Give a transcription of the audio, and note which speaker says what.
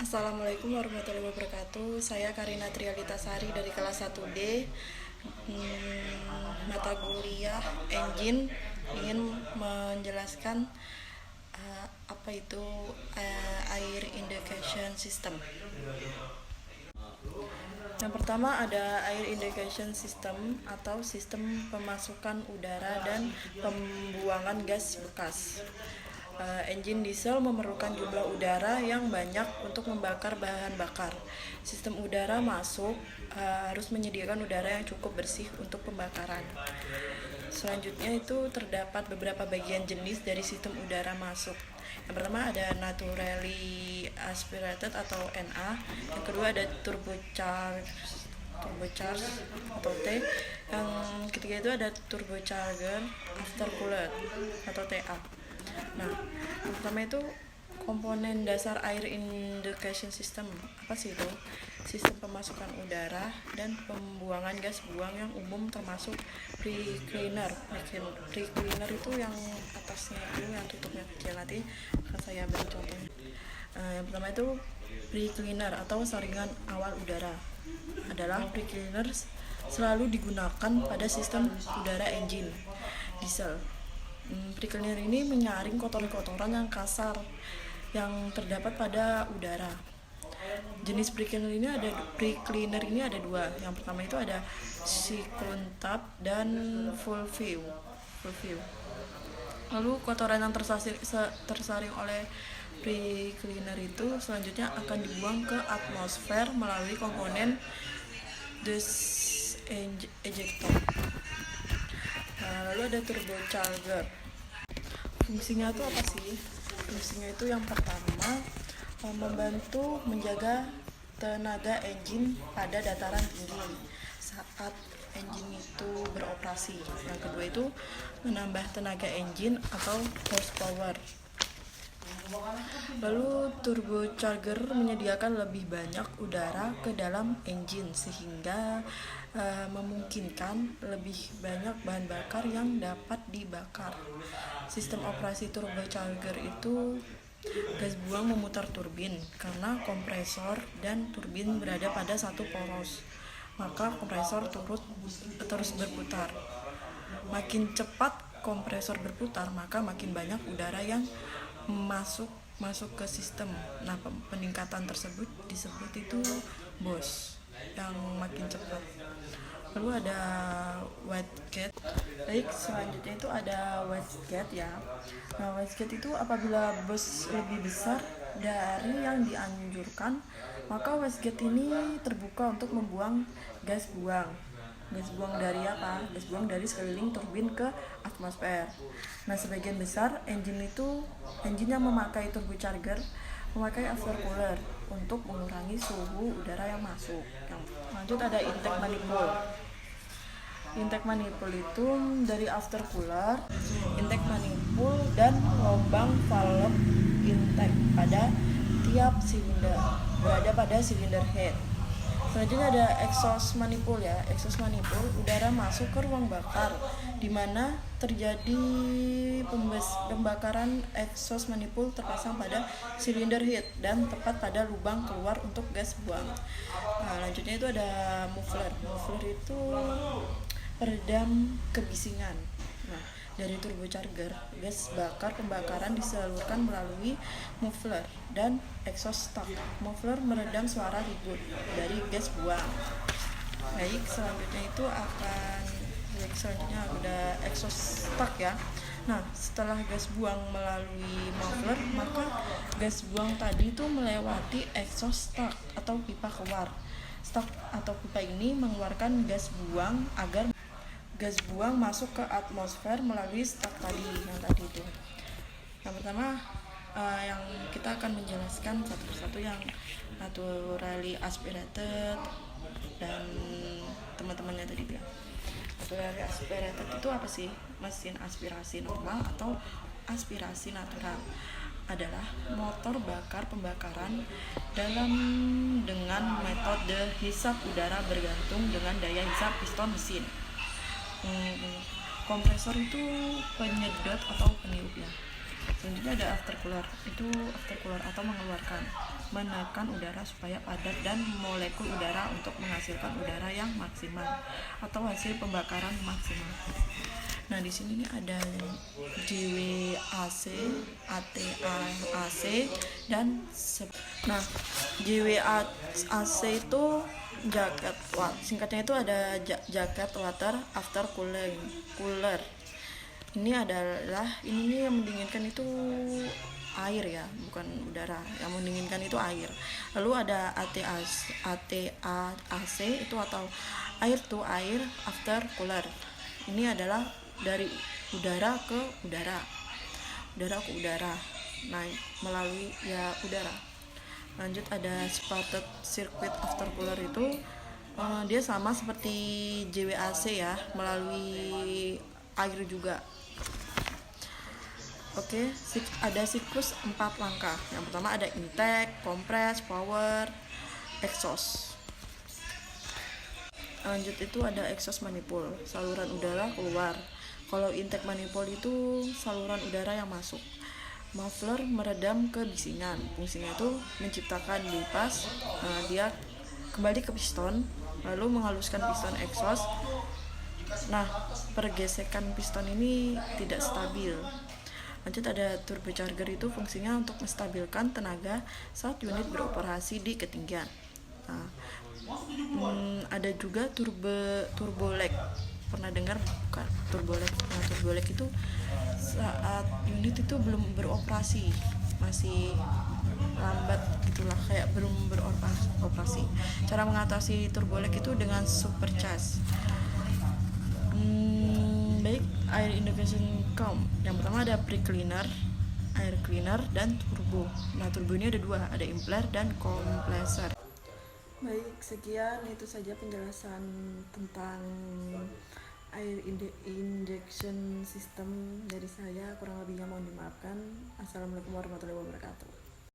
Speaker 1: Assalamualaikum warahmatullahi wabarakatuh. Saya Karina Trialitasari dari kelas 1D, mata kuliah Engine. Ingin menjelaskan apa itu Air Indication System. Yang pertama ada Air Indication System atau sistem pemasukan udara dan pembuangan gas bekas. Engine diesel memerlukan jumlah udara yang banyak untuk membakar bahan bakar. Sistem udara masuk harus menyediakan udara yang cukup bersih untuk pembakaran. Selanjutnya itu terdapat beberapa bagian jenis dari sistem udara masuk. Yang pertama ada naturally aspirated atau NA. Yang kedua ada turbocharged atau T. Yang ketiga itu ada turbocharger aftercooled atau TA. Nah, yang pertama itu komponen dasar air indication system. Apa sih itu? Sistem pemasukan udara dan pembuangan gas buang yang umum termasuk pre-cleaner. Pre-cleaner itu yang atasnya itu yang tutupnya kecil. Nanti akan saya beri contohnya. Yang pertama itu pre-cleaner atau saringan awal udara. Adalah pre-cleaner selalu digunakan pada sistem udara engine diesel. Pre-cleaner ini menyaring kotoran-kotoran yang kasar yang terdapat pada udara. Jenis pre-cleaner ini ada dua. Yang pertama itu ada cyclone tap dan full view. Lalu kotoran yang tersaring oleh pre-cleaner itu selanjutnya akan dibuang ke atmosfer melalui komponen dust ejector. Lalu ada turbocharger. Fungsinya itu apa sih? Fungsinya itu yang pertama membantu menjaga tenaga engine pada dataran tinggi saat engine itu beroperasi. Yang kedua itu menambah tenaga engine atau horsepower. Lalu turbocharger menyediakan lebih banyak udara ke dalam engine sehingga memungkinkan lebih banyak bahan bakar yang dapat dibakar. Sistem operasi turbocharger itu gas buang memutar turbin karena kompresor dan turbin berada pada satu poros. Maka kompresor terus berputar. Makin cepat kompresor berputar, maka makin banyak udara yang masuk ke sistem. Nah, peningkatan tersebut disebut itu BOS yang makin cepat. Lalu ada wastegate. Baik, selanjutnya itu ada wastegate ya. Nah, wastegate itu apabila BOS lebih besar dari yang dianjurkan, maka wastegate ini terbuka untuk membuang gas buang. Gas buang dari apa? Gas buang dari sekeliling turbin ke atmosfer. Nah, sebagian besar engine yang memakai turbocharger memakai aftercooler untuk mengurangi suhu udara yang masuk. Yang lanjut ada intake manifold. Intake manifold itu dari aftercooler, intake manifold dan lubang valve intake pada tiap silinder berada pada silinder head. Selanjutnya ada exhaust manifold ya. Exhaust manifold udara masuk ke ruang bakar di mana terjadi pembakaran. Exhaust manifold terpasang pada silinder head dan tepat pada lubang keluar untuk gas buang. Nah, lanjutnya itu ada muffler. Muffler itu peredam kebisingan. Nah, dari turbocharger, gas bakar pembakaran disalurkan melalui muffler dan exhaust stack. Muffler meredam suara ribut dari gas buang. Baik, selanjutnya udah exhaust stack ya. Nah, setelah gas buang melalui muffler, maka gas buang tadi itu melewati exhaust stack atau pipa keluar. Stack atau pipa ini mengeluarkan gas buang agar gas buang masuk ke atmosfer melalui stack yang tadi itu. Yang pertama yang kita akan menjelaskan satu persatu yang naturally aspirated dan teman-temannya tadi bilang. Naturally aspirated itu apa sih? Mesin aspirasi normal atau aspirasi natural adalah motor bakar pembakaran dengan metode hisap udara bergantung dengan daya hisap piston mesin. Kompresor itu penyedot atau peniup ya. Selanjutnya ada aftercooler. Itu aftercooler atau mengeluarkan, menekan udara supaya padat dan molekul udara untuk menghasilkan udara yang maksimal atau hasil pembakaran maksimal. Nah, di sini nih ada JWAC, ATAC, dan nah, JWAC itu singkatnya itu ada jacket water after cooler. Ini nih yang mendinginkan itu air ya, bukan udara. Yang mendinginkan itu air. Lalu ada ATAC itu atau air after cooler. Ini adalah dari udara ke udara naik melalui udara. Lanjut ada spotted circuit after cooler itu dia sama seperti JWAC ya, melalui air juga. Oke, ada siklus 4 langkah. Yang pertama ada intake, compress, power, exhaust. Lanjut itu ada exhaust manifold, saluran udara keluar. Kalau intake manifold itu saluran udara yang masuk. Muffler meredam kebisingan. Fungsinya itu menciptakan bypass. Dia kembali ke piston, lalu menghaluskan piston exhaust. Nah, pergesekan piston ini tidak stabil. Lanjut ada turbocharger, itu fungsinya untuk menstabilkan tenaga saat unit beroperasi di ketinggian. Nah, ada juga turbo lag. Pernah dengar bukan turbo lag? Nah, turbo lag itu saat unit itu belum beroperasi, masih lambat gitulah, kayak belum beroperasi. Cara mengatasi turbo lag itu dengan supercharge. Baik, air injection comb. Yang pertama ada pre-cleaner, air cleaner, dan turbo. Nah, turbo ini ada 2, ada impeller dan compressor. Baik, sekian itu saja penjelasan tentang air injection system dari saya. Kurang lebihnya mohon dimaafkan. Assalamualaikum warahmatullahi wabarakatuh.